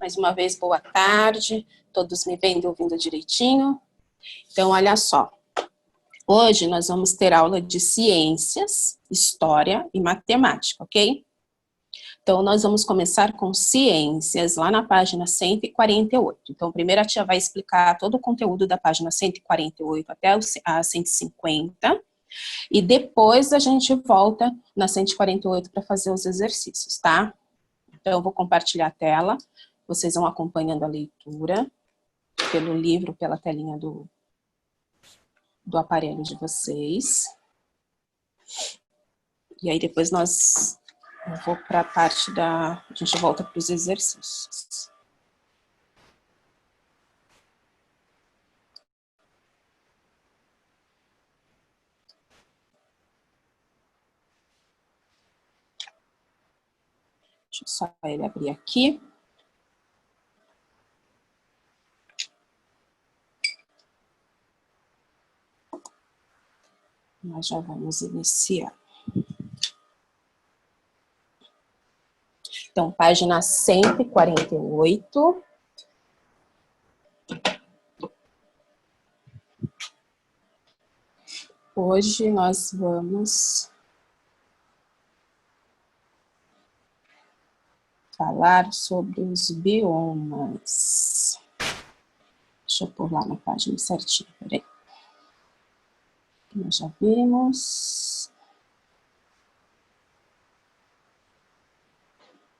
Mais uma vez, boa tarde. Todos me vendo e ouvindo direitinho? Então, olha só. Hoje nós vamos ter aula de ciências, história e matemática, ok? Então, nós vamos começar com ciências, lá na página 148. Então, primeiro a tia vai explicar todo o conteúdo da página 148 até a 150, e depois a gente volta na 148 para fazer os exercícios, tá? Então, eu vou compartilhar a tela, vocês vão acompanhando a leitura pelo livro, pela telinha do aparelho de vocês. E aí depois eu vou para a parte a gente volta para os exercícios. Deixa eu só ele abrir aqui. Nós já vamos iniciar. Então, página 148. Hoje nós vamos falar sobre os biomas. Deixa eu pôr lá na página certinho, peraí. Nós já vimos.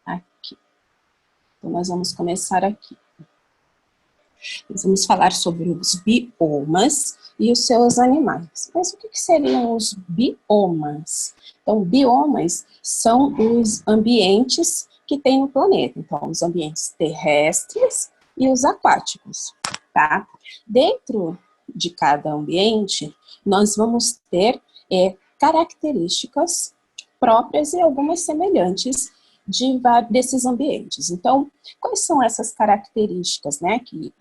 Aqui. Então, nós vamos começar aqui. Nós vamos falar sobre os biomas e os seus animais. Mas o que seriam os biomas? Então, biomas são os ambientes que tem no planeta. Então, os ambientes terrestres e os aquáticos, tá? Dentro de cada ambiente, nós vamos ter características próprias e algumas semelhantes desses ambientes. Então, quais são essas características, né, que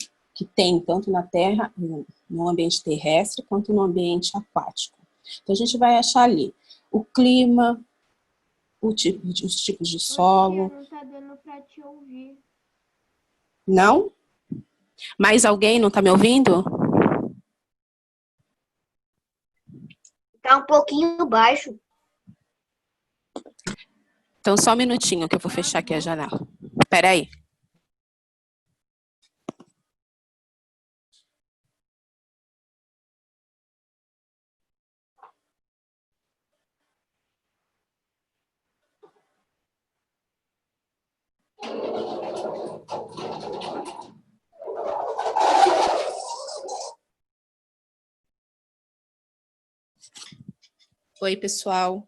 tem tanto na Terra, no ambiente terrestre, quanto no ambiente aquático? Então, a gente vai achar ali o clima, os tipos de solo. Não tá dando para te ouvir. Não? Mais alguém não está me ouvindo? Tá um pouquinho baixo. Então, só um minutinho que eu vou fechar aqui a janela. Espera aí. Oi, pessoal.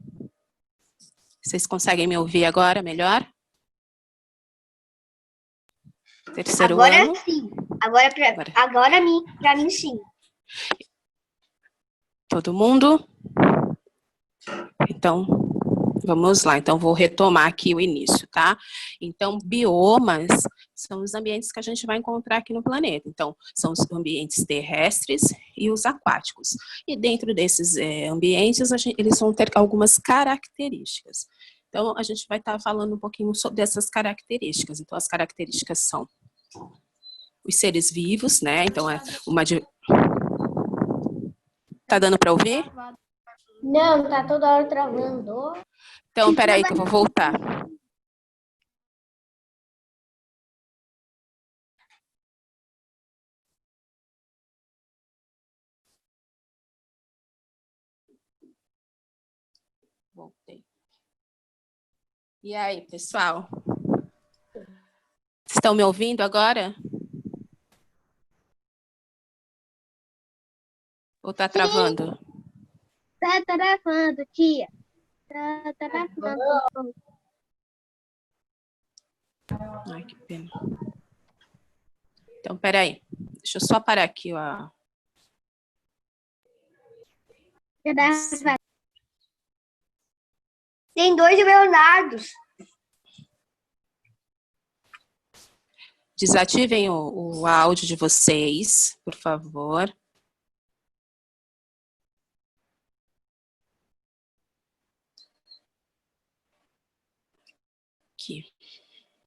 Vocês conseguem me ouvir agora melhor? Terceiro agora ano? Sim. Agora para mim sim. Todo mundo? Então, vamos lá. Então, vou retomar aqui o início, tá? Então, biomas são os ambientes que a gente vai encontrar aqui no planeta. Então, são os ambientes terrestres e os aquáticos. E dentro desses ambientes, eles vão ter algumas características. Então, a gente vai estar falando um pouquinho dessas características. Então, as características são os seres vivos, né? Então, Tá dando para ouvir? Não, tá toda hora travando. Então, peraí que eu vou voltar. Voltei. E aí, pessoal? Estão me ouvindo agora? Ou tá travando? Tá travando, tia. Tá travando. Ai, que pena. Então, peraí. Deixa eu só parar aqui, ó. Tem 2 Leonardos. Desativem o áudio de vocês, por favor. Aqui.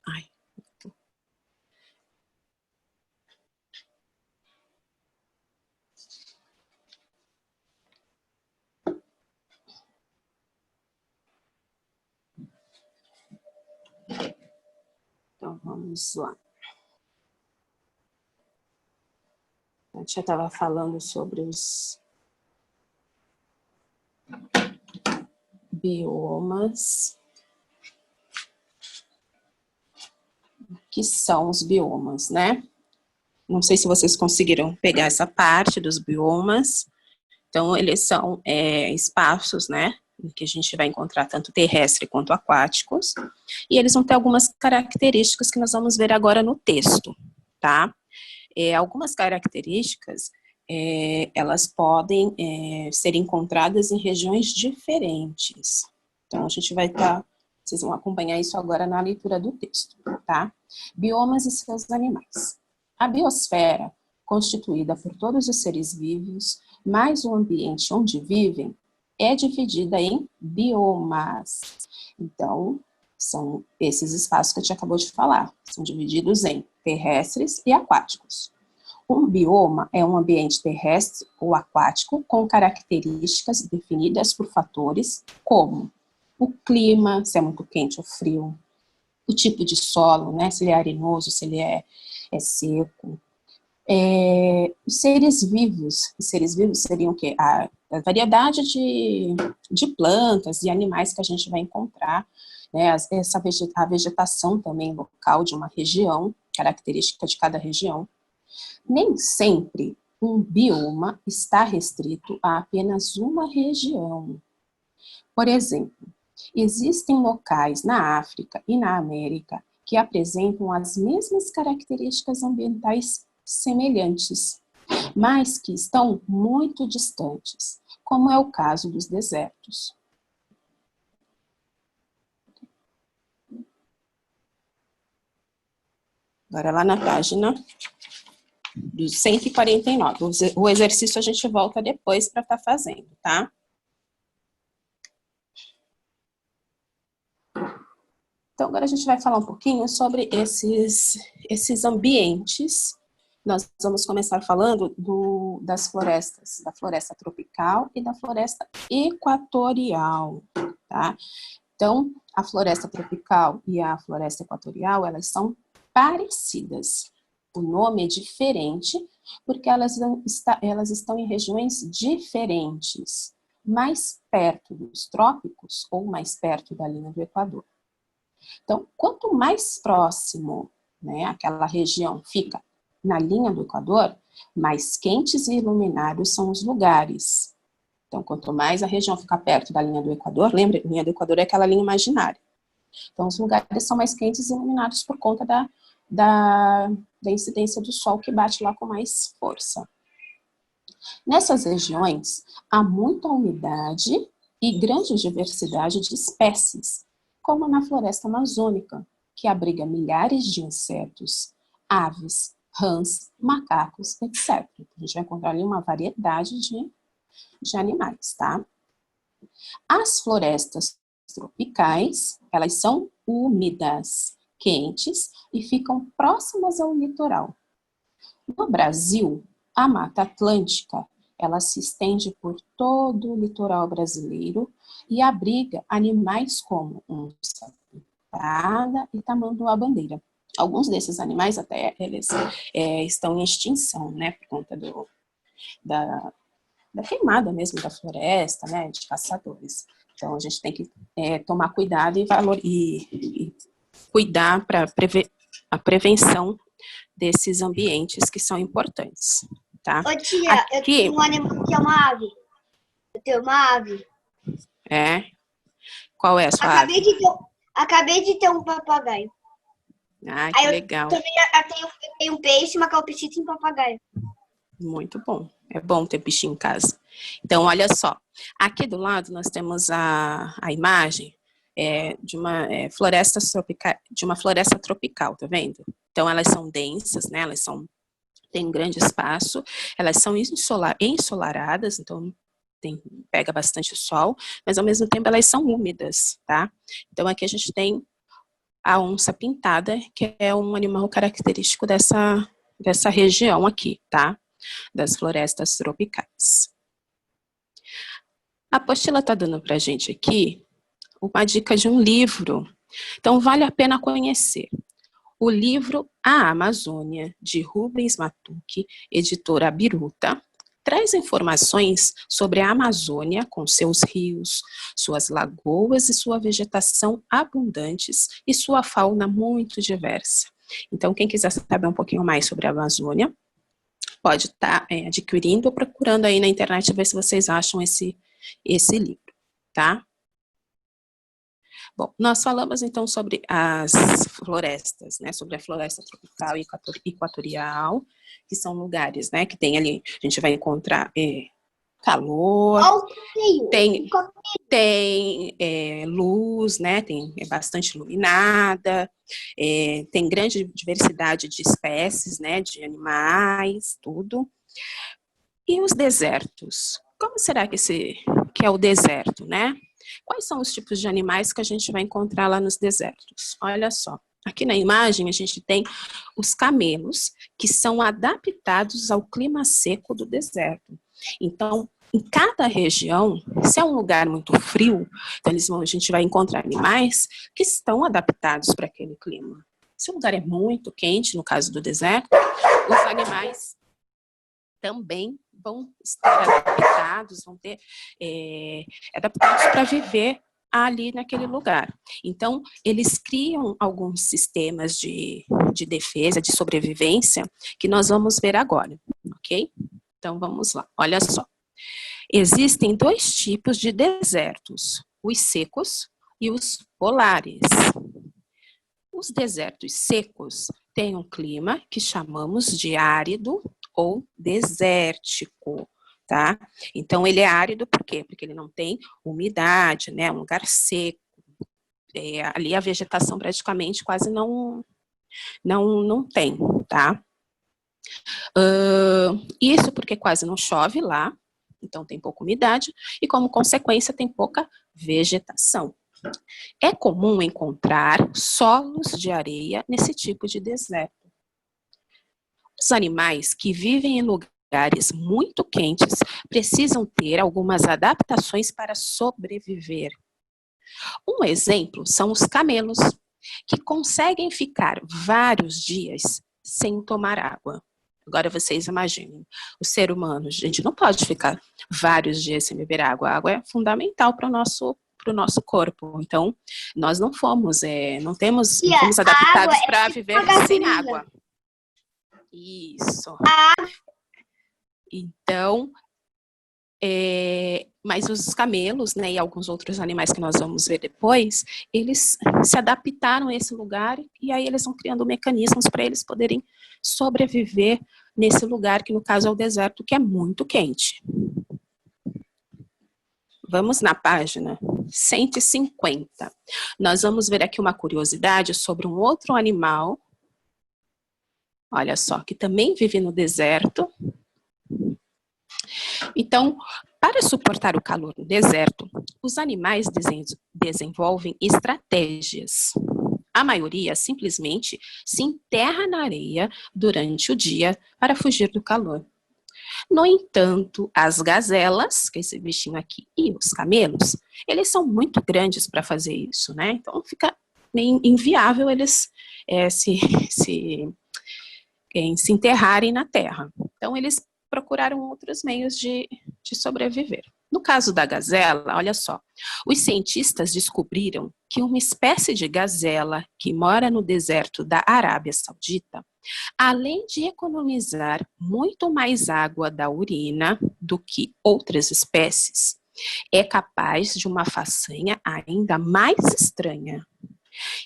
Ai. Então, vamos lá. A gente já estava falando sobre os biomas. O que são os biomas, né? Não sei se vocês conseguiram pegar essa parte dos biomas. Então, eles são espaços, né, em que a gente vai encontrar tanto terrestre quanto aquáticos, e eles vão ter algumas características que nós vamos ver agora no texto, tá? Algumas características, elas podem ser encontradas em regiões diferentes. Então, a gente vai estar, vocês vão acompanhar isso agora na leitura do texto, tá? Biomas e seus animais. A biosfera, constituída por todos os seres vivos, mais o ambiente onde vivem, é dividida em biomas. Então, são esses espaços que a gente acabou de falar. São divididos em terrestres e aquáticos. Um bioma é um ambiente terrestre ou aquático com características definidas por fatores como o clima, se é muito quente ou frio, o tipo de solo, né, se ele é arenoso, se ele é seco. Os seres vivos seriam o quê? A variedade de plantas e animais que a gente vai encontrar, né? A vegetação também local de uma região, característica de cada região. Nem sempre um bioma está restrito a apenas uma região. Por exemplo, existem locais na África e na América que apresentam as mesmas características ambientais semelhantes, mas que estão muito distantes, como é o caso dos desertos. Agora lá na página do 149. O exercício a gente volta depois para estar fazendo, tá? Então agora a gente vai falar um pouquinho sobre esses ambientes. Nós vamos começar falando das florestas, da floresta tropical e da floresta equatorial, tá? Então, a floresta tropical e a floresta equatorial, elas são parecidas. O nome é diferente porque elas estão em regiões diferentes, mais perto dos trópicos ou mais perto da linha do Equador. Então, quanto mais próximo, né, aquela região fica na linha do Equador, mais quentes e iluminados são os lugares. Então, quanto mais a região fica perto da linha do Equador, lembra, a linha do Equador é aquela linha imaginária. Então, os lugares são mais quentes e iluminados por conta da incidência do sol que bate lá com mais força. Nessas regiões, há muita umidade e grande diversidade de espécies, como na floresta amazônica, que abriga milhares de insetos, aves, rãs, macacos, etc. A gente vai encontrar ali uma variedade de animais, tá? As florestas tropicais, elas são úmidas, quentes e ficam próximas ao litoral. No Brasil, a Mata Atlântica, ela se estende por todo o litoral brasileiro e abriga animais como onça pintada e tamanduá-bandeira. Alguns desses animais até eles estão em extinção, né, por conta da queimada mesmo da floresta, né, de caçadores. Então a gente tem que tomar cuidado e cuidar para a prevenção desses ambientes que são importantes, tá? Ô tia, aqui, eu tenho um animal que é uma ave. Eu tenho uma ave. Qual é a sua ave? Acabei de ter um papagaio. Ah, que legal. Eu tenho um peixe, uma calopsita e um papagaio. Muito bom. É bom ter bichinho em casa. Então, olha só. Aqui do lado nós temos a imagem de uma floresta tropical, tá vendo? Então, elas são densas, né? Têm um grande espaço. Elas são ensolaradas, então pega bastante sol, mas ao mesmo tempo elas são úmidas, tá? Então, aqui a gente tem a onça pintada, que é um animal característico dessa região aqui, tá? Das florestas tropicais. A apostila está dando para a gente aqui uma dica de um livro, então vale a pena conhecer. O livro A Amazônia, de Rubens Matuque, editora Biruta, traz informações sobre a Amazônia, com seus rios, suas lagoas e sua vegetação abundantes e sua fauna muito diversa. Então, quem quiser saber um pouquinho mais sobre a Amazônia, pode estar adquirindo ou procurando aí na internet, ver se vocês acham esse livro, tá? Bom, nós falamos então sobre as florestas, né, sobre a floresta tropical e equatorial, que são lugares, né, que tem ali, a gente vai encontrar calor, tem luz, né, é bastante iluminada, tem grande diversidade de espécies, né, de animais, tudo. E os desertos? Como será que é o deserto, né? Quais são os tipos de animais que a gente vai encontrar lá nos desertos? Olha só, aqui na imagem a gente tem os camelos, que são adaptados ao clima seco do deserto. Então, em cada região, se é um lugar muito frio, então a gente vai encontrar animais que estão adaptados para aquele clima. Se o lugar é muito quente, no caso do deserto, os animais também vão estar adaptados, vão ter adaptados para viver ali naquele lugar. Então, eles criam alguns sistemas de defesa, de sobrevivência, que nós vamos ver agora, ok? Então, vamos lá, olha só. Existem dois tipos de desertos, os secos e os polares. Os desertos secos têm um clima que chamamos de árido ou desértico, tá? Então, ele é árido por quê? Porque ele não tem umidade, né? É um lugar seco. Ali a vegetação praticamente quase não tem, tá? Isso porque quase não chove lá, então tem pouca umidade, e como consequência tem pouca vegetação. É comum encontrar solos de areia nesse tipo de deserto. Os animais que vivem em lugares muito quentes precisam ter algumas adaptações para sobreviver. Um exemplo são os camelos, que conseguem ficar vários dias sem tomar água. Agora vocês imaginem, o ser humano, a gente não pode ficar vários dias sem beber água. A água é fundamental para o nosso corpo. Então, nós não fomos adaptados para viver sem água. Isso. Então, mas os camelos, né, e alguns outros animais que nós vamos ver depois, eles se adaptaram a esse lugar e aí eles vão criando mecanismos para eles poderem sobreviver nesse lugar, que no caso é o deserto, que é muito quente. Vamos na página 150. Nós vamos ver aqui uma curiosidade sobre um outro animal, olha só, que também vive no deserto. Então, para suportar o calor no deserto, os animais desenvolvem estratégias. A maioria simplesmente se enterra na areia durante o dia para fugir do calor. No entanto, as gazelas, que é esse bichinho aqui, e os camelos, eles são muito grandes para fazer isso, né? Então fica inviável eles se enterrarem na terra. Então eles procuraram outros meios de sobreviver. No caso da gazela, olha só, os cientistas descobriram que uma espécie de gazela que mora no deserto da Arábia Saudita, além de economizar muito mais água da urina do que outras espécies, é capaz de uma façanha ainda mais estranha.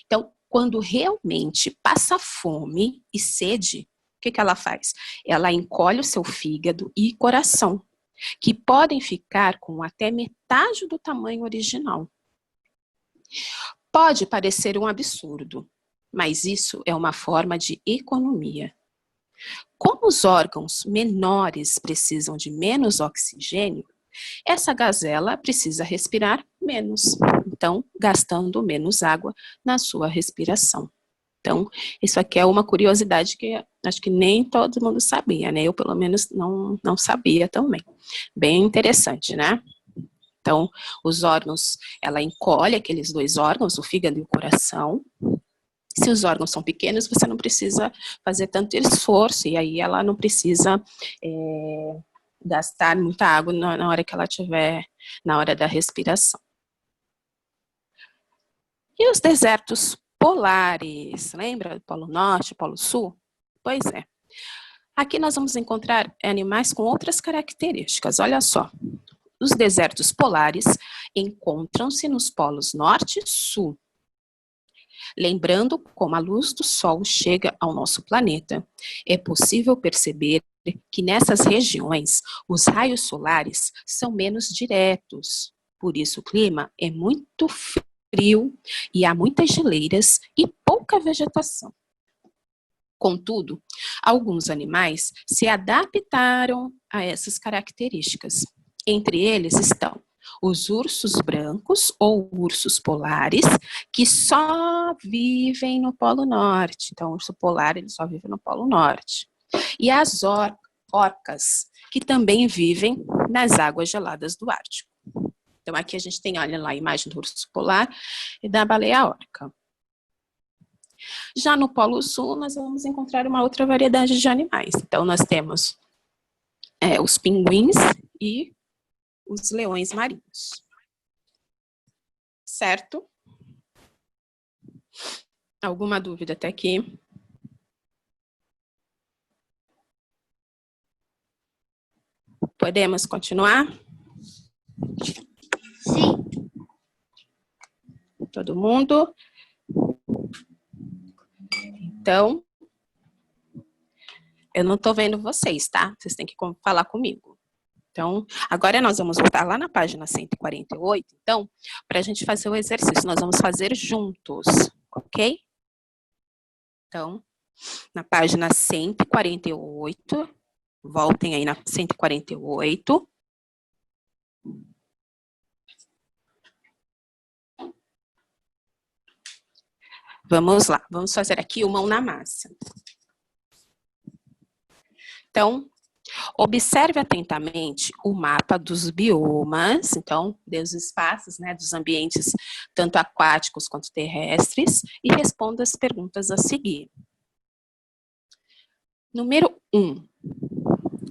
Então, quando realmente passa fome e sede, o que ela faz? Ela encolhe o seu fígado e coração, que podem ficar com até metade do tamanho original. Pode parecer um absurdo, mas isso é uma forma de economia. Como os órgãos menores precisam de menos oxigênio, essa gazela precisa respirar menos, então gastando menos água na sua respiração. Então, isso aqui é uma curiosidade que acho que nem todo mundo sabia, né? Eu, pelo menos, não sabia também. Bem interessante, né? Então, os órgãos, ela encolhe aqueles dois órgãos, o fígado e o coração, Se os órgãos são pequenos, você não precisa fazer tanto esforço, e aí ela não precisa gastar muita água na hora que ela tiver, na hora da respiração. E os desertos polares, lembra? Polo Norte, Polo Sul? Pois é. Aqui nós vamos encontrar animais com outras características, olha só. Os desertos polares encontram-se nos polos Norte e Sul. Lembrando como a luz do Sol chega ao nosso planeta, é possível perceber que nessas regiões os raios solares são menos diretos. Por isso o clima é muito frio e há muitas geleiras e pouca vegetação. Contudo, alguns animais se adaptaram a essas características. Entre eles estão os ursos brancos ou ursos polares, que só vivem no Polo Norte. Então, o urso polar ele só vive no Polo Norte. E as orcas, que também vivem nas águas geladas do Ártico. Então, aqui a gente tem, olha lá, a imagem do urso polar e da baleia orca. Já no Polo Sul, nós vamos encontrar uma outra variedade de animais. Então, nós temos os pinguins e os leões marinhos. Certo? Alguma dúvida até aqui? Podemos continuar? Sim. Todo mundo? Então, eu não estou vendo vocês, tá? Vocês têm que falar comigo. Então, agora nós vamos voltar lá na página 148, então, para a gente fazer o exercício, nós vamos fazer juntos, ok? Então, na página 148, voltem aí na 148. Vamos lá, vamos fazer aqui o mão na massa. Então, observe atentamente o mapa dos biomas, então, dos espaços, né, dos ambientes tanto aquáticos quanto terrestres, e responda as perguntas a seguir. Número 1.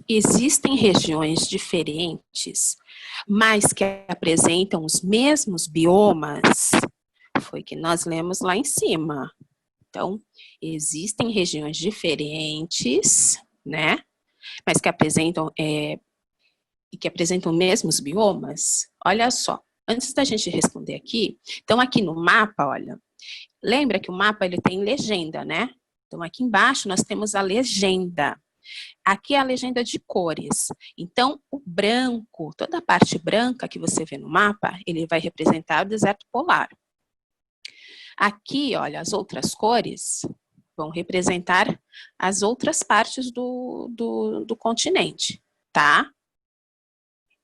Existem regiões diferentes, mas que apresentam os mesmos biomas? Foi que nós lemos lá em cima. Então, existem regiões diferentes, né? Mas que apresentam mesmos biomas? Olha só, antes da gente responder aqui, então aqui no mapa, olha, lembra que o mapa ele tem legenda, né? Então aqui embaixo nós temos a legenda. Aqui é a legenda de cores. Então o branco, toda a parte branca que você vê no mapa, ele vai representar o deserto polar. Aqui, olha, as outras cores vão representar as outras partes do continente, tá?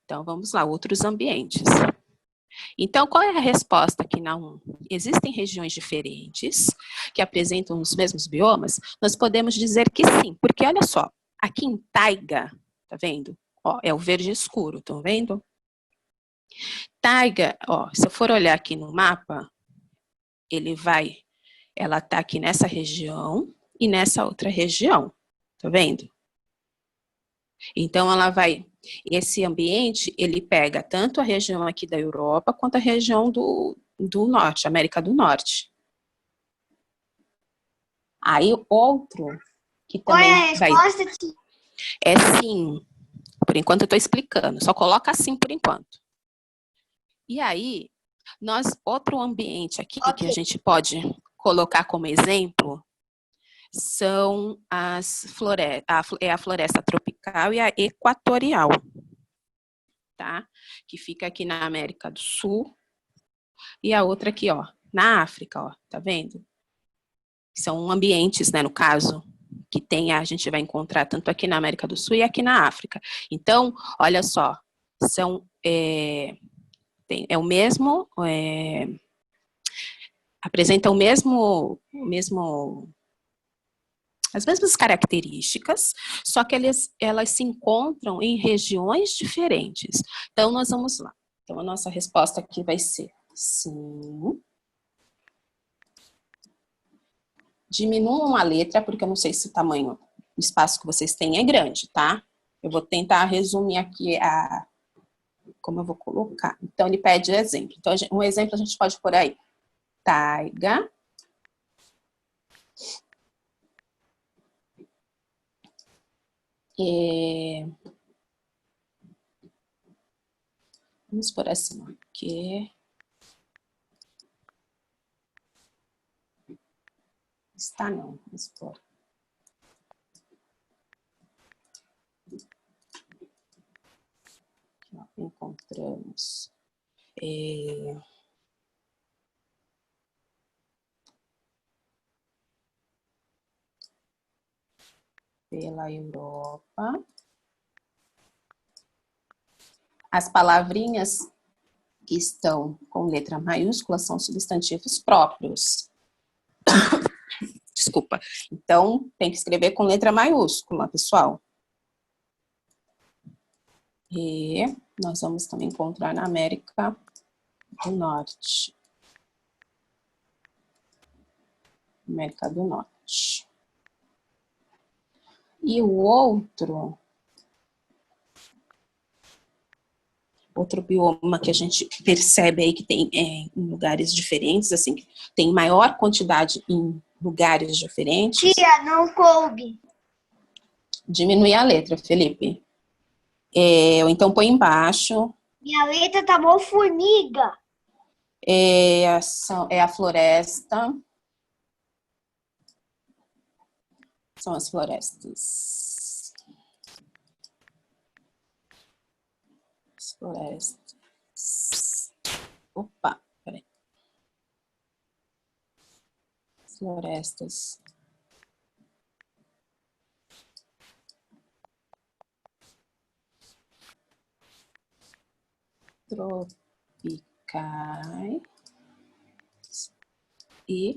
Então, vamos lá, outros ambientes. Então, qual é a resposta aqui na 1? Existem regiões diferentes que apresentam os mesmos biomas? Nós podemos dizer que sim, porque olha só, aqui em taiga, tá vendo? Ó, é o verde escuro, estão vendo? Taiga, ó, se eu for olhar aqui no mapa, ela tá aqui nessa região e nessa outra região, tá vendo? Então, esse ambiente, ele pega tanto a região aqui da Europa, quanto a região do Norte, América do Norte. Aí, outro que também Qual é a resposta? É sim. Por enquanto eu estou explicando, só coloca assim por enquanto. E aí, outro ambiente aqui que a gente pode colocar como exemplo são a floresta tropical e a equatorial, tá? Que fica aqui na América do Sul e a outra aqui, ó, na África, ó, tá vendo? São ambientes, né, no caso, que a gente vai encontrar tanto aqui na América do Sul e aqui na África. Então, olha só, o mesmo, apresenta as mesmas características, só que elas se encontram em regiões diferentes. Então, nós vamos lá. Então, a nossa resposta aqui vai ser sim. Diminuam a letra, porque eu não sei se o tamanho, o espaço que vocês têm é grande, tá? Eu vou tentar resumir aqui como eu vou colocar. Então, ele pede exemplo. Então, um exemplo a gente pode pôr aí. Taiga. Vamos por assim, aqui. Está não, vamos por. Aqui, ó, encontramos. Pela Europa. As palavrinhas que estão com letra maiúscula são substantivos próprios. Desculpa. Então, tem que escrever com letra maiúscula, pessoal. E nós vamos também encontrar na América do Norte. América do Norte. E o outro bioma que a gente percebe aí que tem em lugares diferentes, assim, tem maior quantidade em lugares diferentes. Tia, não coube. Diminuir a letra, Felipe. Ou então põe embaixo. Minha letra tá mó formiga. É a floresta. São as florestas. As florestas. Opa, peraí. Florestas. Tropicais. E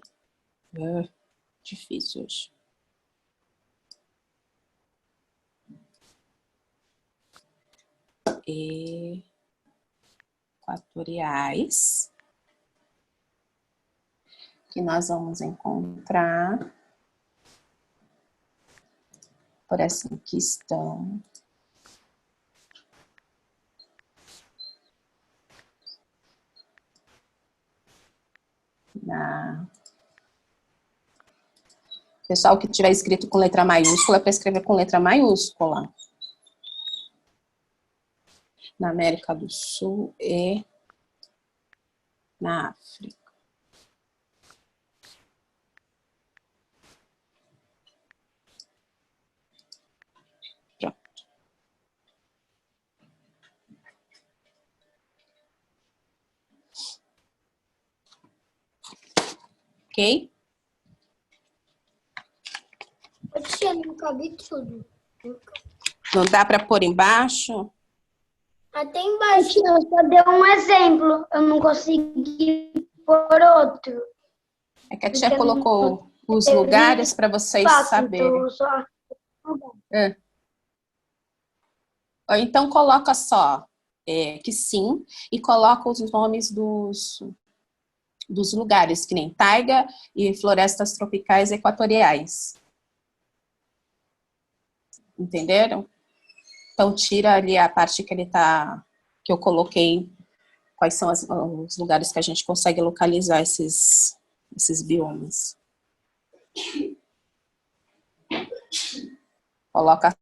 difícil hoje. Equatoriais, que nós vamos encontrar por essa questão pessoal que tiver escrito com letra maiúscula, é para escrever com letra maiúscula. Na América do Sul e na África. Pronto. Ok? Tia, não cabe tudo. Não dá para pôr embaixo? Até embaixo. Tia, eu só dei um exemplo. Eu não consegui pôr outro. É que a tia colocou os lugares para vocês saberem. Então só... Ou então coloca só que sim e coloca os nomes dos lugares, que nem taiga e florestas tropicais equatoriais. Entenderam? Então tira ali a parte que que eu coloquei, quais são os lugares que a gente consegue localizar esses biomas. Coloca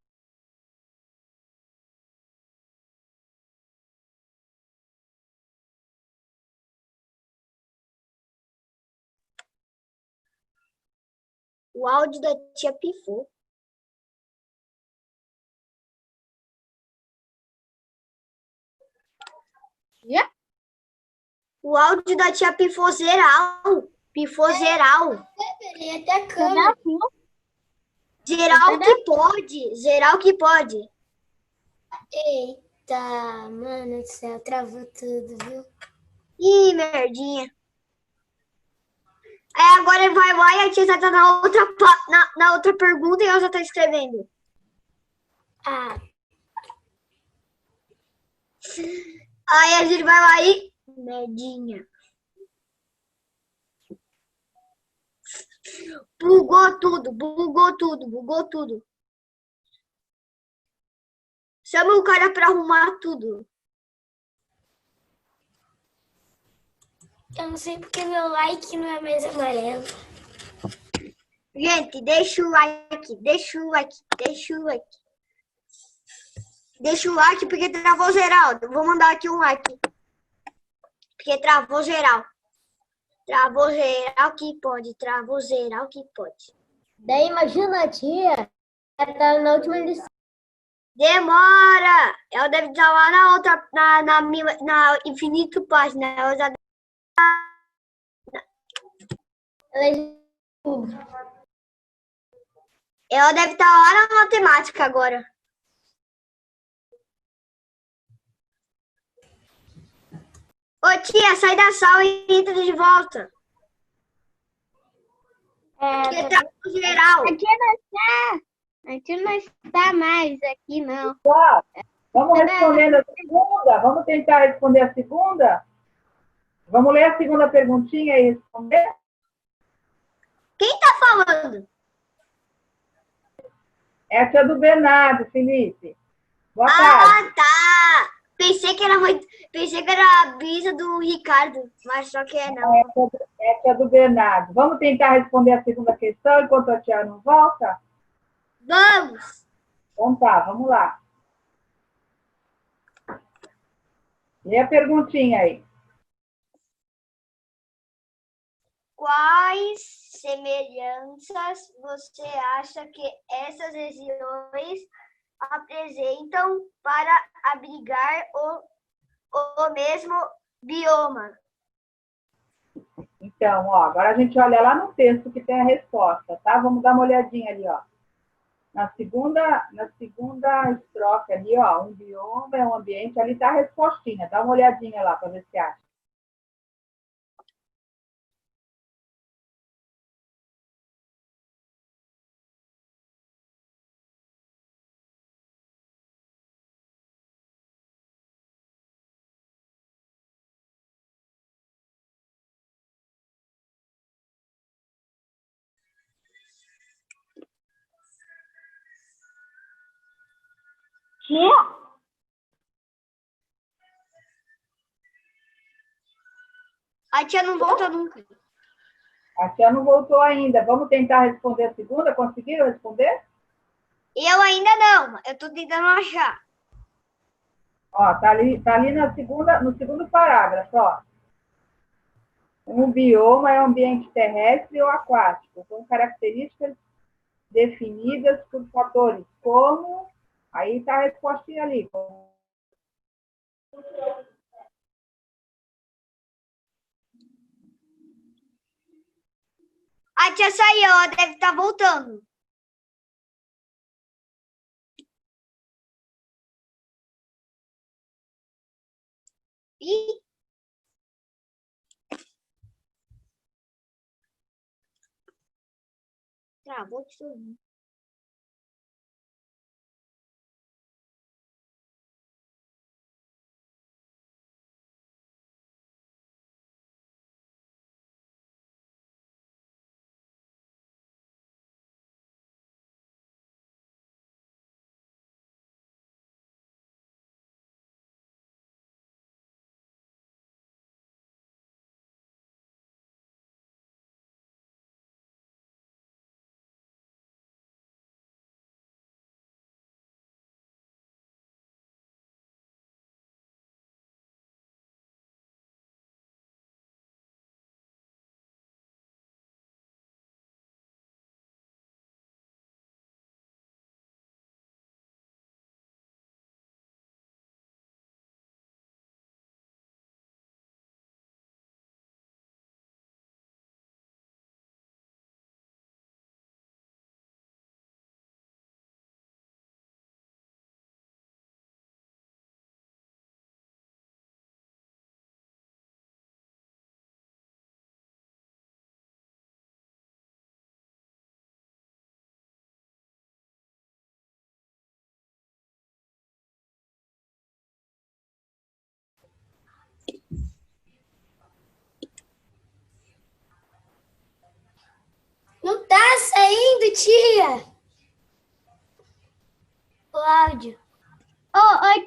O áudio da tia pifou. Yeah. O áudio da tia pifou geral. Pifou geral. Até a câmera. Geral que pode. Geral que pode. Eita, mano do céu. Travou tudo, viu? Ih, merdinha. Agora vai lá e a tia tá na outra pergunta e ela já tá escrevendo. Aí a gente vai lá e... Merdinha. Bugou tudo, bugou tudo, bugou tudo. Chama o cara pra arrumar tudo. Eu não sei porque meu like não é mais amarelo. Gente, deixa o like, deixa o like, deixa o like. Deixa o like porque travou geral. Vou mandar aqui um like. Porque travou geral. Travou geral que pode, travou geral que pode. Daí imagina a tia, ela tá na última lição. Demora! Ela deve estar lá na outra, na infinito página. Ela já... Ela deve estar lá na matemática agora. Ô tia, sai da sala e entra de volta. Porque travou geral. A gente não está mais aqui, não. Tá. Vamos respondendo a segunda? Vamos tentar responder a segunda? Vamos ler a segunda perguntinha e responder? Quem tá falando? Essa é do Bernardo, Felipe. Boa tarde. Ah, tá. Pensei que era a brisa do Ricardo, mas só que é não. Essa é do Bernardo. Vamos tentar responder a segunda questão enquanto a tia não volta? Vamos. Então tá, vamos lá. Lê a perguntinha aí. Quais semelhanças você acha que essas regiões apresentam para abrigar o mesmo bioma? Então, ó, agora a gente olha lá no texto que tem a resposta, tá? Vamos dar uma olhadinha ali, ó. Na segunda estrofe ali, ó, um bioma é um ambiente, ali tá a respostinha. Dá uma olhadinha lá para ver se acha. A tia não volta nunca. A tia não voltou ainda. Vamos tentar responder a segunda? Conseguiram responder? Eu ainda não. Eu tô tentando achar. Ó, tá ali no segundo parágrafo, ó. Um bioma é um ambiente terrestre ou aquático, com características definidas por fatores como... Aí está a respostinha ali. A tia saiu, ela deve estar voltando. Ih. Travou de tudo.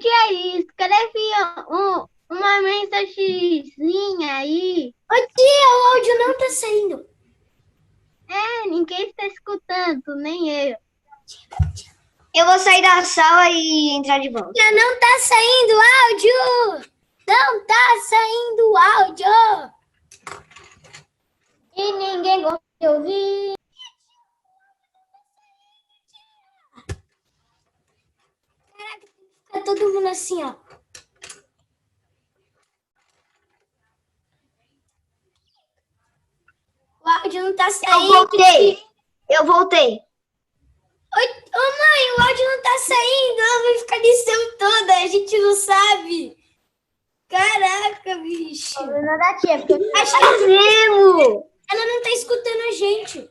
tia, escreve uma mensagenzinha aí. Ô tia, o áudio não tá saindo. Ninguém está escutando, nem eu. Eu vou sair da sala e entrar de volta. Não tá saindo áudio! Não tá saindo áudio! E ninguém gosta de ouvir. Caraca, fica todo mundo assim, ó. O áudio não tá saindo. Eu voltei. Oi, ô mãe, o áudio não tá saindo. Ela vai ficar lição toda, a gente não sabe. Caraca, bicho. Problema da tia, porque Acho que é mesmo. Ela não tá escutando a gente.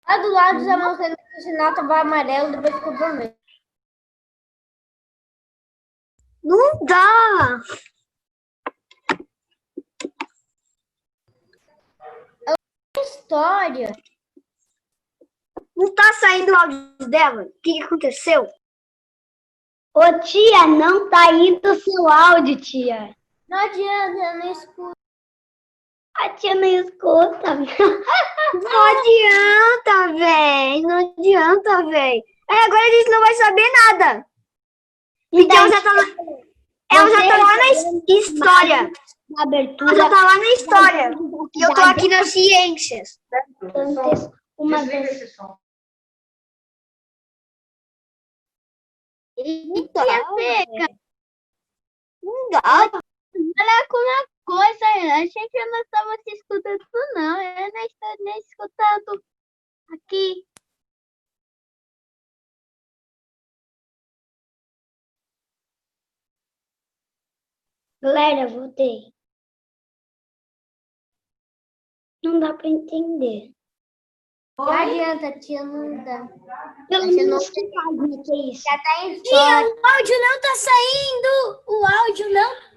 lá do lado já mostrei no sinal tava amarelo, depois ficou vermelho. Não dá. História. Não tá saindo o áudio dela. O que aconteceu? Ô tia, não tá indo o seu áudio, tia. Não adianta, eu não escuto. A tia não escuta. Não adianta, véi. Não adianta, véi. Agora a gente não vai saber nada. Porque ela já tá lá na história. Na abertura. Ela já tá lá na história. E eu tô aqui nas ciências. Uma Desliga vez. esse som. Então, Não dá. olha com uma coisa, a gente não estava se escutando, não. Eu não estou nem escutando aqui. Galera, voltei. Não dá pra entender. Não adianta, tia, não dá. Eu Você não não sei o que é isso. Já tá em Tia, história. o áudio não tá saindo. O áudio não.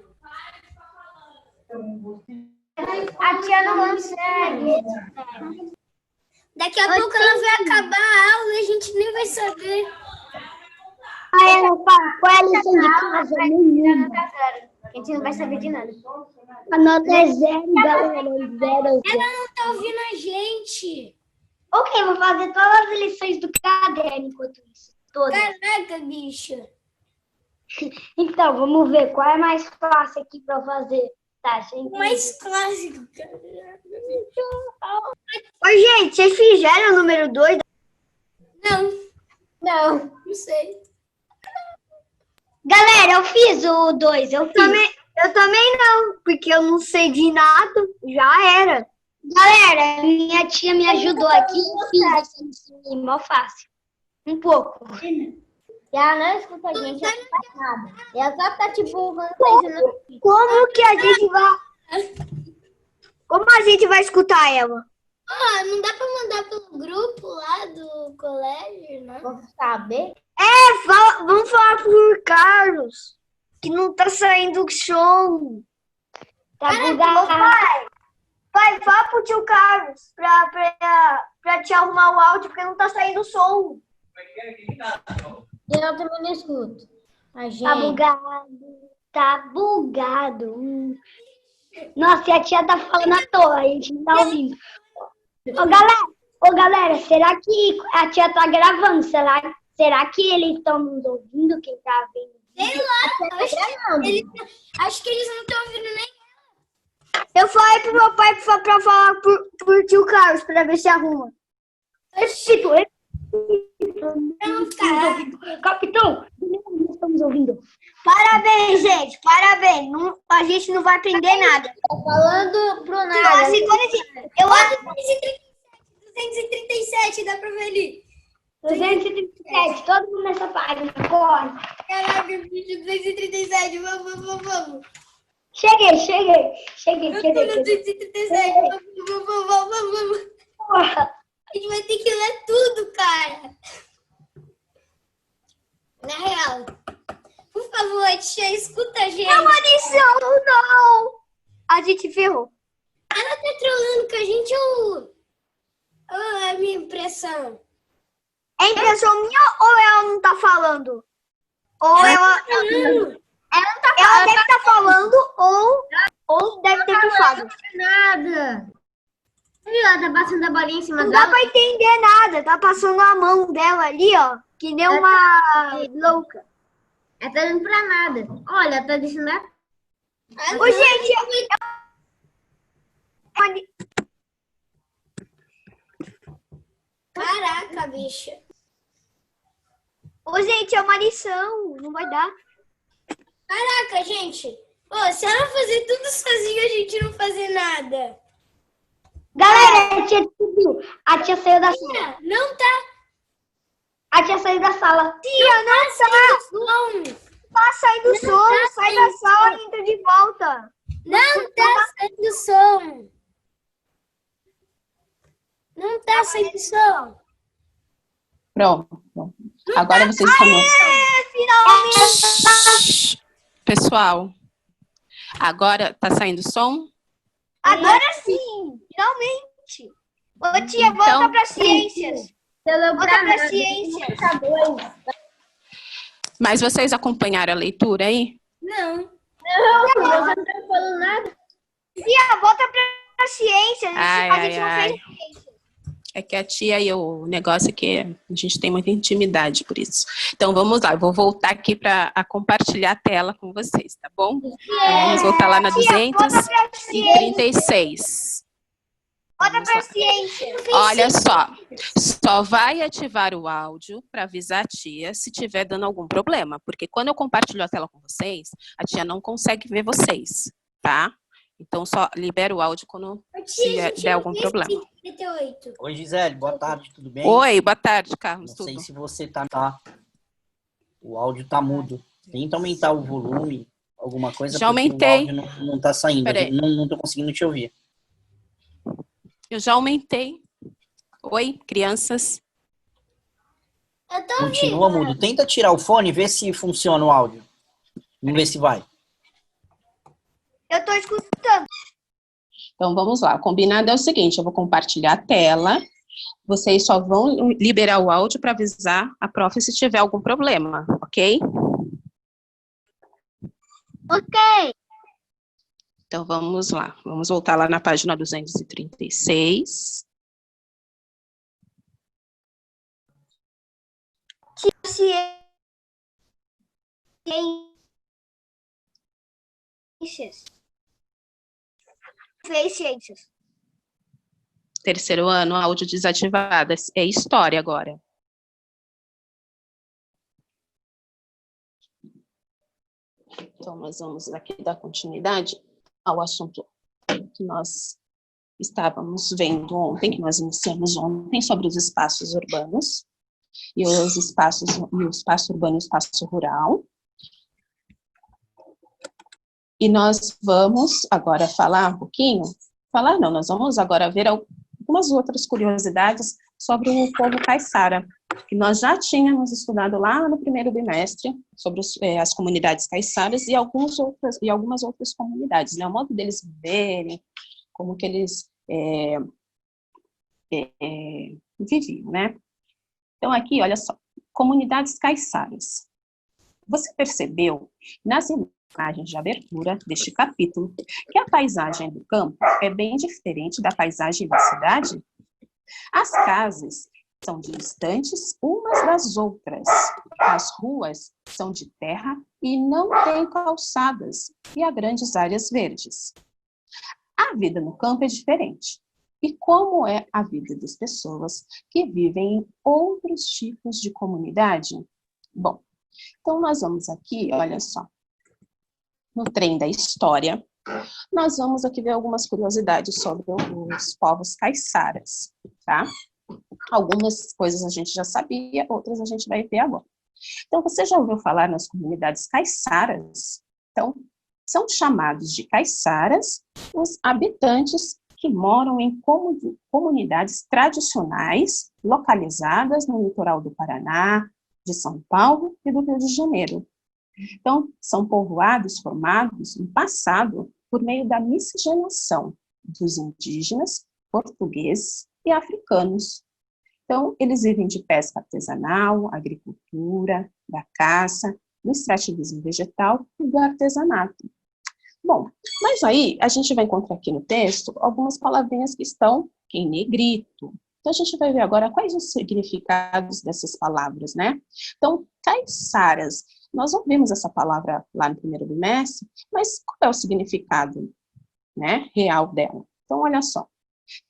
A tia não consegue. Daqui a pouco ela vai acabar a aula e a gente nem vai saber. Qual é a lição de casa? A gente não vai saber de nada. A nota é 0, galera. 0. Ela não tá ouvindo a gente. Ok, vou fazer todas as lições do caderno enquanto isso. Todas. Caraca, bicha. Então, vamos ver qual é mais fácil aqui pra eu fazer. Tá, gente. Mais clássico. Oi, gente, vocês fizeram o número 2? Não sei. Galera, eu fiz o 2. Eu também não, porque eu não sei de nada. Já era. Galera, minha tia me ajudou aqui e fiz essa lição mó fácil. Um pouco. E ela não escuta a gente, ela não faz nada. E ela só tá tipo fazendo. Como que a gente vai... Como a gente vai escutar ela? Não dá pra mandar pelo grupo lá do colégio, né? Vou saber. Vamos falar pro Carlos, que não tá saindo o som. Tá bugado. Pai, fala pro tio Carlos pra te arrumar o áudio, porque não tá saindo o som. Eu também não escuto. A gente... Tá bugado. Nossa, e a tia tá falando à toa, a gente não tá ouvindo. Ô galera, será que a tia tá gravando? Será que eles estão nos ouvindo, quem tá vendo? Sei lá, acho que eles não estão ouvindo nem ela. Eu falei pro meu pai pra falar pro tio Carlos, pra ver se arruma. Capitão, nós estamos ouvindo. Parabéns, gente, parabéns. A gente não vai aprender nada. Tô falando pro nada. Eu acho que 237, dá pra ver ali. 237, todo mundo nessa página, corre. Caraca, bicho, 237, vamos. Cheguei. 237, vamos. Porra. A gente vai ter que ler tudo, cara. Na real. Por favor, tia, escuta a gente. Não, Maurição, não. A gente ferrou. Ela tá trolando com a gente ou é a minha impressão? É impressão minha ou ela não tá falando? Ou ela deve estar falando ou deve ter pifado. Nada. Viu? Ela tá passando a bolinha em cima Não dá dela. pra entender nada. Tá passando a mão dela ali, ó. Que nem uma louca. Ela tá indo pra nada. Olha, ela tá deixando a... Ô, gente, Caraca, bicha. ô, gente, é uma lição. Não vai dar. Caraca, gente. Ô, se ela fazer tudo sozinha, a gente não fazer nada. Galera, a tia subiu. A tia saiu da sala. Não tá A tia saiu da sala. Tia, não som. tá saindo som. Sai da sala e entra de volta. Não tá saindo som. Não tá saindo som. Pronto. Agora vocês estão... Finalmente. Pessoal, agora tá saindo som? Agora sim. Finalmente. Ô, tia, volta Então- pra ciências. Volta pra ciências. Mas vocês acompanharam a leitura aí? Não. Você não tá falando nada. Tia, volta pra ciências. Ai, A gente ai, não ai. fez ciências. É que a tia e o negócio é que a gente tem muita intimidade por isso. Então vamos lá, eu vou voltar aqui para compartilhar a tela com vocês, tá bom? Então, vamos voltar lá na Tia, volta pra ciências. 236. Volta pra ciências. Olha só vai ativar o áudio para avisar a tia se tiver dando algum problema, porque quando eu compartilho a tela com vocês, a tia não consegue ver vocês, tá? Então só libera o áudio quando se der algum problema. 38. Oi, Gisele, boa tarde, tudo bem? Oi, boa tarde, Carlos, Não tudo? sei se você tá. O áudio tá mudo. Tenta aumentar o volume, alguma coisa, Já porque aumentei. o áudio não tá saindo. Peraí. Não tô conseguindo te ouvir. Eu já aumentei. Oi, crianças. Eu tô Continua mudo. Tenta tirar o fone e ver se funciona o áudio. Vamos ver se vai. Eu tô escutando. Então, vamos lá. O combinado é o seguinte, eu vou compartilhar a tela, vocês só vão liberar o áudio para avisar a prof se tiver algum problema, ok? Ok. Então, vamos lá. Vamos voltar lá na página 236. Ciências. Fez ciências. Terceiro ano, áudio desativado. É história agora. Então, nós vamos aqui dar continuidade ao assunto que nós estávamos vendo ontem, que nós iniciamos ontem, sobre os espaços urbanos, e o espaço urbano e o espaço rural. E nós vamos agora falar um pouquinho, nós vamos agora ver algumas outras curiosidades sobre o povo caiçara, que nós já tínhamos estudado lá no primeiro bimestre, sobre as comunidades caiçaras e algumas outras comunidades, né? O modo deles viverem, como que eles viviam, né? Então aqui, olha só, comunidades caiçaras. Você percebeu, nas imagens de abertura deste capítulo, que a paisagem do campo é bem diferente da paisagem da cidade? As casas são distantes umas das outras. As ruas são de terra e não têm calçadas, e há grandes áreas verdes. A vida no campo é diferente. E como é a vida das pessoas que vivem em outros tipos de comunidade? Bom, então nós vamos aqui, olha só, no trem da história, nós vamos aqui ver algumas curiosidades sobre os povos caiçaras, tá? Algumas coisas a gente já sabia, outras a gente vai ver agora. Então, você já ouviu falar nas comunidades caiçaras? Então, são chamados de caiçaras os habitantes que moram em comunidades tradicionais localizadas no litoral do Paraná, de São Paulo e do Rio de Janeiro. Então, são povoados formados no passado por meio da miscigenação dos indígenas, portugueses e africanos. Então, eles vivem de pesca artesanal, agricultura, da caça, do extrativismo vegetal e do artesanato. Bom, mas aí a gente vai encontrar aqui no texto algumas palavrinhas que estão em negrito. Então, a gente vai ver agora quais os significados dessas palavras, né? Então, caiçaras. Nós ouvimos essa palavra lá no primeiro bimestre, mas qual é o significado, né, real dela? Então, olha só.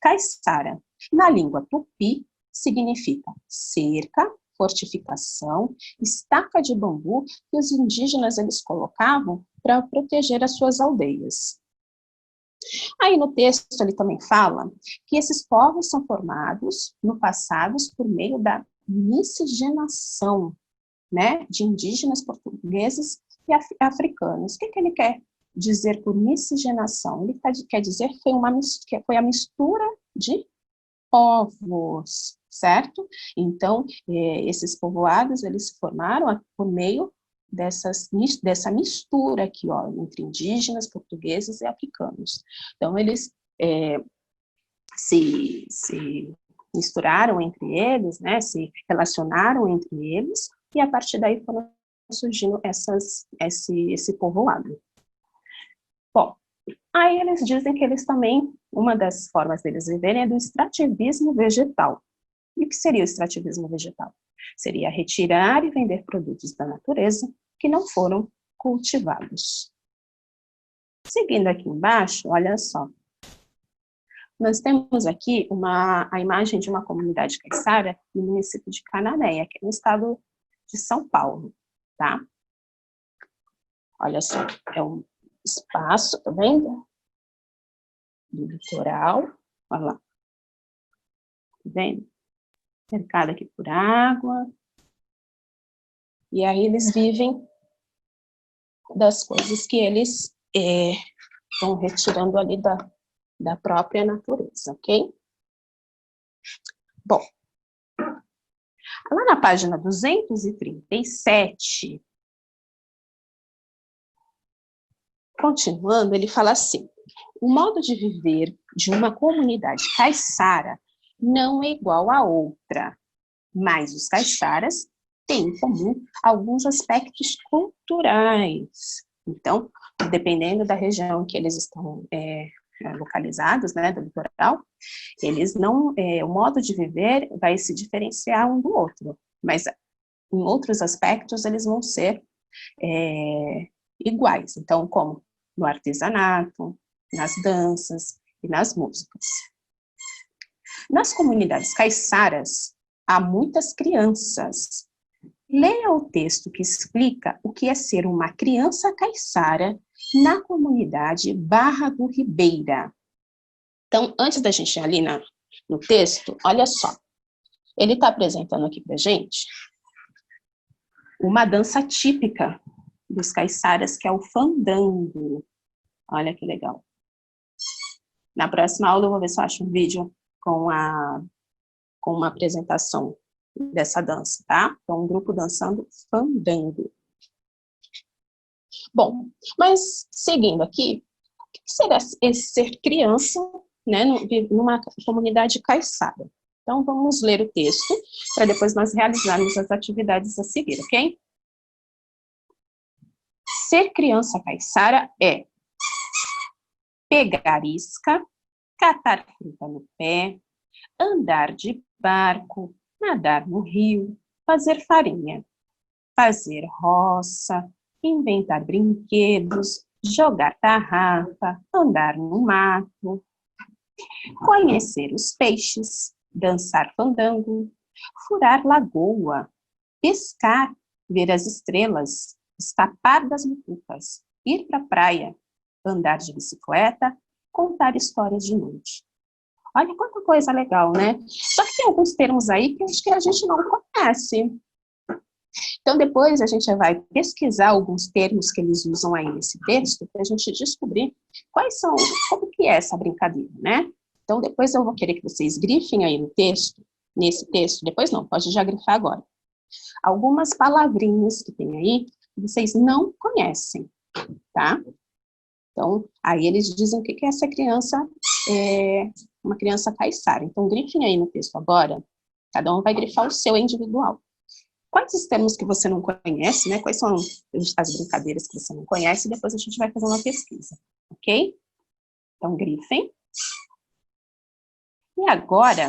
Caiçara, na língua tupi, significa cerca, fortificação, estaca de bambu que os indígenas eles colocavam para proteger as suas aldeias. Aí no texto ele também fala que esses povos são formados no passado por meio da miscigenação, né, de indígenas portugueses e africanos. O que ele quer dizer por miscigenação? Ele quer dizer que foi a mistura de povos, certo? Então, esses povoados, eles se formaram por meio dessa mistura aqui, ó, entre indígenas, portugueses e africanos. Então, eles se misturaram entre eles, né, se relacionaram entre eles, e a partir daí foram surgindo esse povoado. Bom, aí eles dizem que eles também, uma das formas deles viverem é do extrativismo vegetal. E o que seria o extrativismo vegetal? Seria retirar e vender produtos da natureza que não foram cultivados. Seguindo aqui embaixo, olha só. Nós temos aqui a imagem de uma comunidade caiçara no município de Cananéia, que é no estado de São Paulo, tá? Olha só, é um espaço, tá vendo? Do litoral, olha lá. Tá vendo? Cercado aqui por água. E aí eles vivem das coisas que eles estão retirando ali da própria natureza, ok? Bom, lá na página 237, continuando, ele fala assim: o modo de viver de uma comunidade caiçara não é igual a outra, mas os caiçaras têm em comum alguns aspectos culturais. Então, dependendo da região que eles estão localizados, né, do litoral, eles não, o modo de viver vai se diferenciar um do outro, mas em outros aspectos eles vão ser iguais. Então, como no artesanato, nas danças e nas músicas. Nas comunidades caiçaras, há muitas crianças. Leia o texto que explica o que é ser uma criança caiçara na comunidade Barra do Ribeira. Então, antes da gente ir ali no texto, olha só. Ele está apresentando aqui para a gente uma dança típica dos caiçaras, que é o fandango. Olha que legal. Na próxima aula eu vou ver se eu acho um vídeo com uma apresentação dessa dança, tá? Então, um grupo dançando fandango. Bom, mas seguindo aqui, o que será esse ser criança, né, numa comunidade caiçara? Então, vamos ler o texto, para depois nós realizarmos as atividades a seguir, ok? Ser criança caiçara é pegar isca, catar fruta no pé, andar de barco, nadar no rio, fazer farinha, fazer roça, inventar brinquedos, jogar tarrafa, andar no mato, conhecer os peixes, dançar fandango, furar lagoa, pescar, ver as estrelas, escapar das mutucas, ir para a praia, andar de bicicleta, contar histórias de noite. Olha quanta coisa legal, né? Só que tem alguns termos aí que acho que a gente não conhece. Então, depois a gente vai pesquisar alguns termos que eles usam aí nesse texto para a gente descobrir como que é essa brincadeira, né? Então, depois eu vou querer que vocês grifem aí no texto, nesse texto, depois não, pode já grifar agora. Algumas palavrinhas que tem aí que vocês não conhecem, tá? Então, aí eles dizem o que é essa criança, uma criança caiçara. Então, grifem aí no texto agora Cada um vai grifar o seu individual. Quais os termos que você não conhece, né? Quais são as brincadeiras que você não conhece? Depois a gente vai fazer uma pesquisa, ok? Então, grifem. E agora,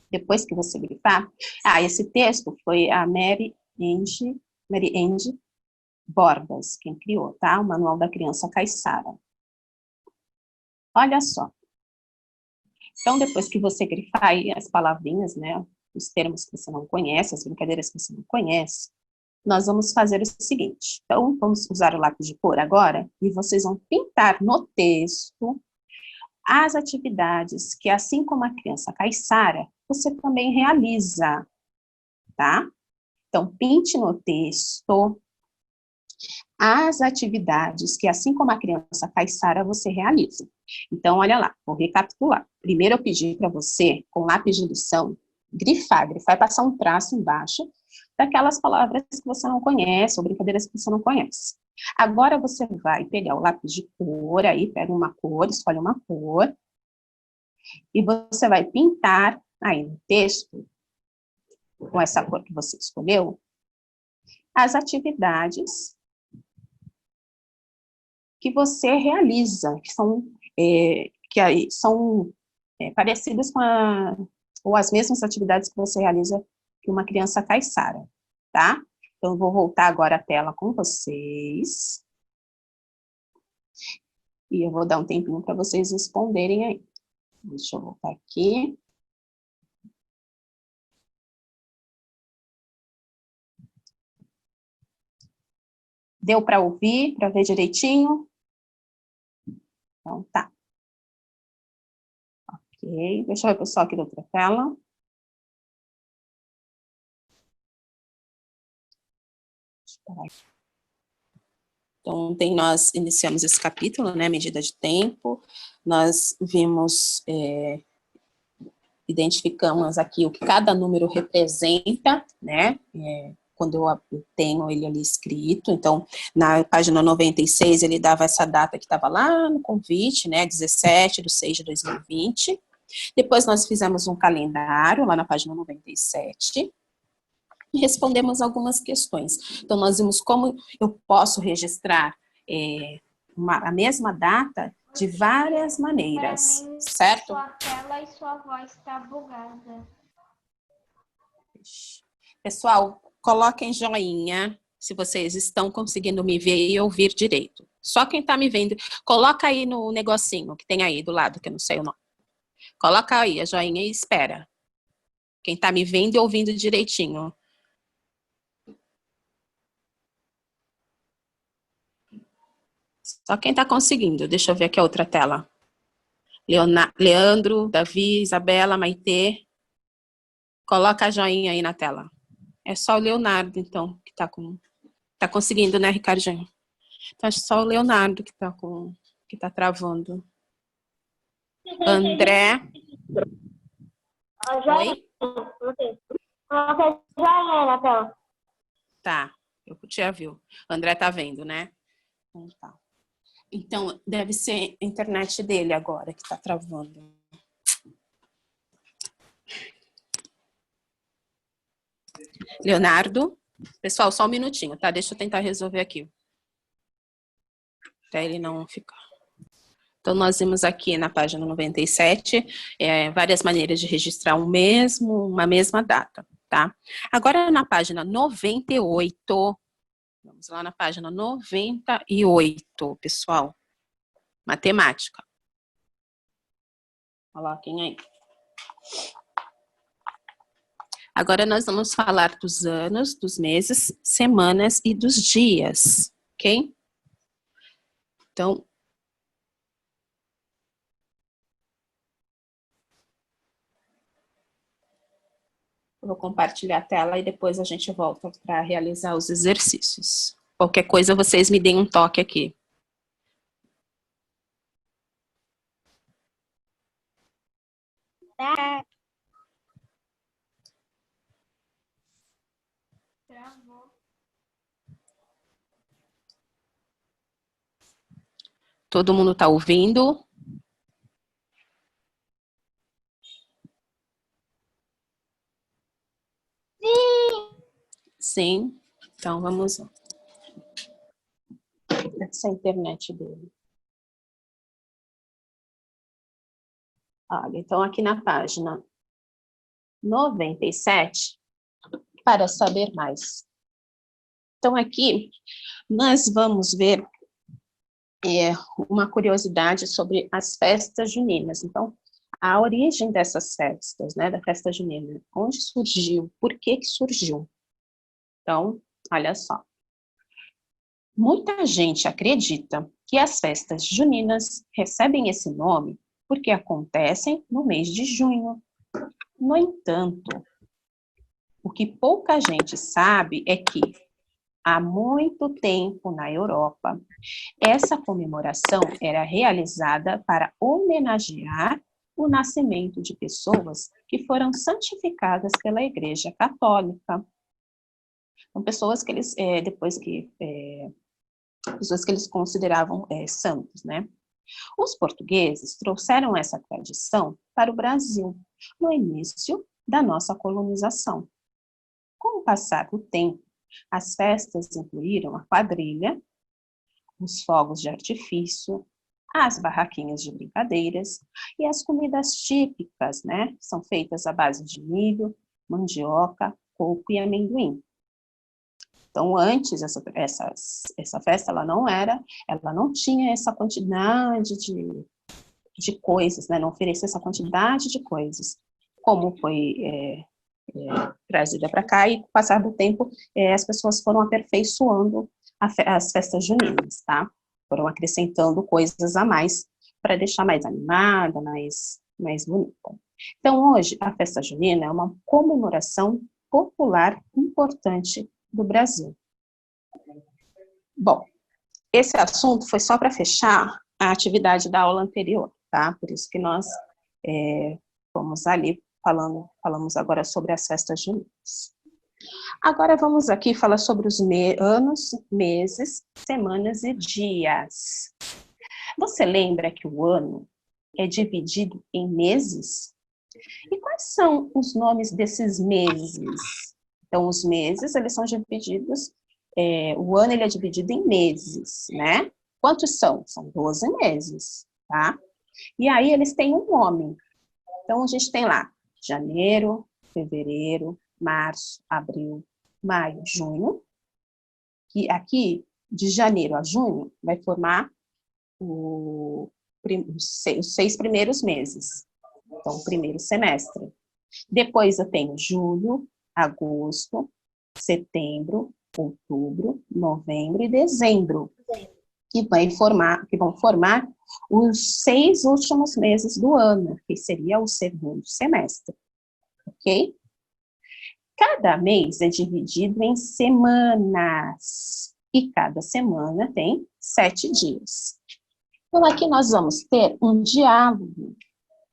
depois que você grifar... esse texto foi a Mary Ange Bordas, quem criou, tá? O Manual da Criança Caiçara. Olha só. Então, depois que você grifar aí as palavrinhas, né? Os termos que você não conhece, as brincadeiras que você não conhece, nós vamos fazer o seguinte. Então, vamos usar o lápis de cor agora e vocês vão pintar no texto as atividades que, assim como a criança caiçara, você também realiza, tá? Então, pinte no texto as atividades que, assim como a criança caiçara, você realiza. Então, olha lá, vou recapitular. Primeiro eu pedi para você, com lápis de lição, grifar e passar um traço embaixo daquelas palavras que você não conhece, ou brincadeiras que você não conhece. Agora você vai pegar o lápis de cor, aí pega uma cor, escolhe uma cor, e você vai pintar aí no texto, com essa cor que você escolheu, as atividades que você realiza, que são parecidas com ou as mesmas atividades que você realiza que uma criança caiçara, tá? Então, eu vou voltar agora a tela com vocês. E eu vou dar um tempinho para vocês responderem aí. Deixa eu voltar aqui. Deu para ouvir, para ver direitinho? Então, tá. Ok, deixa eu ver o pessoal aqui da outra tela. Então, ontem nós iniciamos esse capítulo, né, medida de tempo, nós vimos, identificamos aqui o que cada número representa, né, quando eu tenho ele ali escrito. Então, na página 96, ele dava essa data que estava lá no convite, né, 17/6/2020. Depois nós fizemos um calendário, lá na página 97, e respondemos algumas questões. Então, nós vimos como eu posso registrar a mesma data de várias maneiras, certo? Sua tela e sua voz está bugada. Pessoal, coloquem joinha se vocês estão conseguindo me ver e ouvir direito. Só quem está me vendo, coloca aí no negocinho que tem aí do lado, que eu não sei o nome. Coloca aí a joinha e espera. Quem está me vendo e ouvindo direitinho. Só quem está conseguindo. Deixa eu ver aqui a outra tela. Leandro, Davi, Isabela, Maitê. Coloca a joinha aí na tela. É só o Leonardo, então, que tá conseguindo, né, Ricardinho? Então, acho só o Leonardo que tá travando. André. Oi? Coloca joinha na tela. Tá, eu já viu. O André tá vendo, né? Então, tá. Então, deve ser a internet dele agora que tá travando. Leonardo. Pessoal, só um minutinho, tá? Deixa eu tentar resolver aqui. Pra ele não ficar. Então, nós vimos aqui na página 97 várias maneiras de registrar uma mesma data, tá? Agora, na página 98, vamos lá na página 98, pessoal. Matemática. Coloquem aí. Agora nós vamos falar dos anos, dos meses, semanas e dos dias, ok? Então, eu vou compartilhar a tela e depois a gente volta para realizar os exercícios. Qualquer coisa, vocês me deem um toque aqui. Tá. Todo mundo está ouvindo? sim. Então, vamos lá. Essa é a internet dele. Olha, então aqui na página 97, para saber mais. Então aqui nós vamos ver uma curiosidade sobre as festas juninas. Então, a origem dessas festas, né, da festa junina, onde surgiu, por que surgiu? Então, olha só. Muita gente acredita que as festas juninas recebem esse nome porque acontecem no mês de junho. No entanto, o que pouca gente sabe é que, há muito tempo na Europa, essa comemoração era realizada para homenagear o nascimento de pessoas que foram santificadas pela Igreja Católica. São pessoas que eles, pessoas que eles consideravam santos, né? Os portugueses trouxeram essa tradição para o Brasil no início da nossa colonização. Com o passar do tempo, as festas incluíram a quadrilha, os fogos de artifício, as barraquinhas de brincadeiras e as comidas típicas, né? São feitas à base de milho, mandioca, coco e amendoim. Então, antes, essa festa, ela não tinha essa quantidade de coisas, né? Não oferecia essa quantidade de coisas, como foi trazida para cá, e com o passar do tempo, as pessoas foram aperfeiçoando as festas juninas, tá? Foram acrescentando coisas a mais, para deixar mais animada, mais bonita. Então, hoje, a festa junina é uma comemoração popular importante do Brasil. Bom, esse assunto foi só para fechar a atividade da aula anterior, tá? Por isso que nós fomos ali falamos agora sobre as festas juninas. Agora vamos aqui falar sobre os anos, meses, semanas e dias. Você lembra que o ano é dividido em meses? E quais são os nomes desses meses? Então, os meses, eles são divididos, o ano ele é dividido em meses, né? Quantos são? São 12 meses, tá? E aí eles têm um nome. Então, a gente tem lá janeiro, fevereiro, março, abril, maio, junho. E aqui, de janeiro a junho, vai formar os 6 primeiros meses. Então, o primeiro semestre. Depois eu tenho julho, agosto, setembro, outubro, novembro e dezembro, que vão formar os 6 últimos meses do ano, que seria o segundo semestre, ok? Cada mês é dividido em semanas, e cada semana tem 7 dias. Então, aqui nós vamos ter um diálogo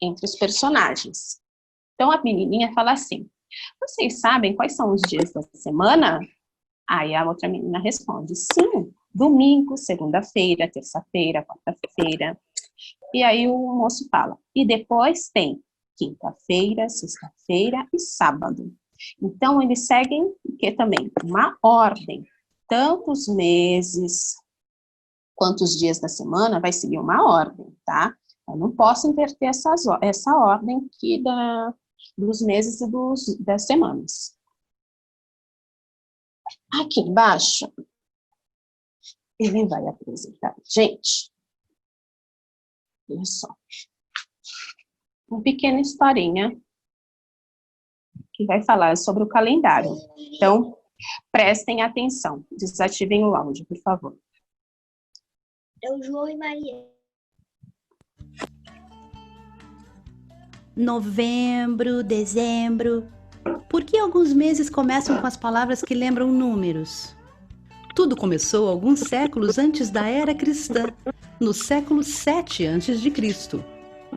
entre os personagens. Então, a menininha fala assim: vocês sabem quais são os dias da semana? Aí a outra menina responde: sim, domingo, segunda-feira, terça-feira, quarta-feira. E aí o moço fala: e depois tem quinta-feira, sexta-feira e sábado. Então, eles seguem também uma ordem. Tanto os meses quanto os dias da semana vai seguir uma ordem, tá? Eu não posso inverter essa ordem aqui dos meses e das semanas. Aqui embaixo, ele vai apresentar, gente, olha só, uma pequena historinha que vai falar sobre o calendário. Então, prestem atenção, desativem o áudio, por favor. É o João e Maria. Novembro, dezembro. Por que alguns meses começam com as palavras que lembram números? Tudo começou alguns séculos antes da era cristã, no século 7 a.C.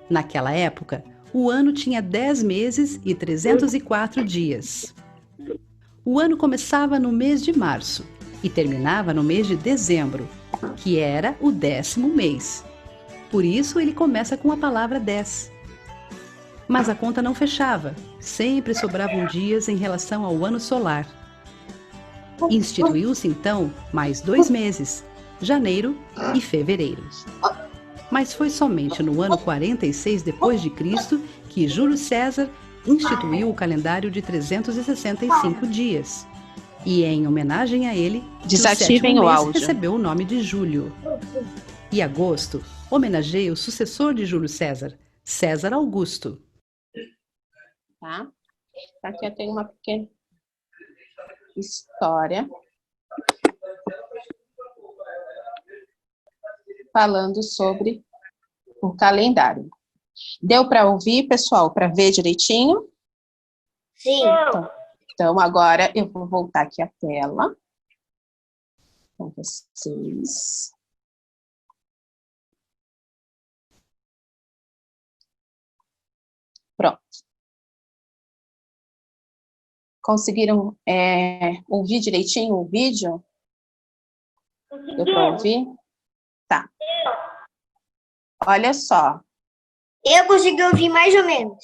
Naquela época, o ano tinha 10 meses e 304 dias. O ano começava no mês de março e terminava no mês de dezembro, que era o 10º mês. Por isso ele começa com a palavra 10. Mas a conta não fechava, sempre sobravam dias em relação ao ano solar. Instituiu-se então mais 2 meses, janeiro e fevereiro. Mas foi somente no ano 46 depois de Cristo que Júlio César instituiu o calendário de 365 dias. E em homenagem a ele, Desativem o o sétimo mês áudio. recebeu o nome de Júlio. E agosto homenageia o sucessor de Júlio César, César Augusto. Tá? Aqui eu tenho uma pequena história falando sobre o calendário. Deu para ouvir, pessoal? Para ver direitinho? Sim. Então, agora eu vou voltar aqui a tela com vocês. Pronto. Conseguiram ouvir direitinho o vídeo? Deu para ouvir? Tá. Olha só. Eu consegui ouvir mais ou menos.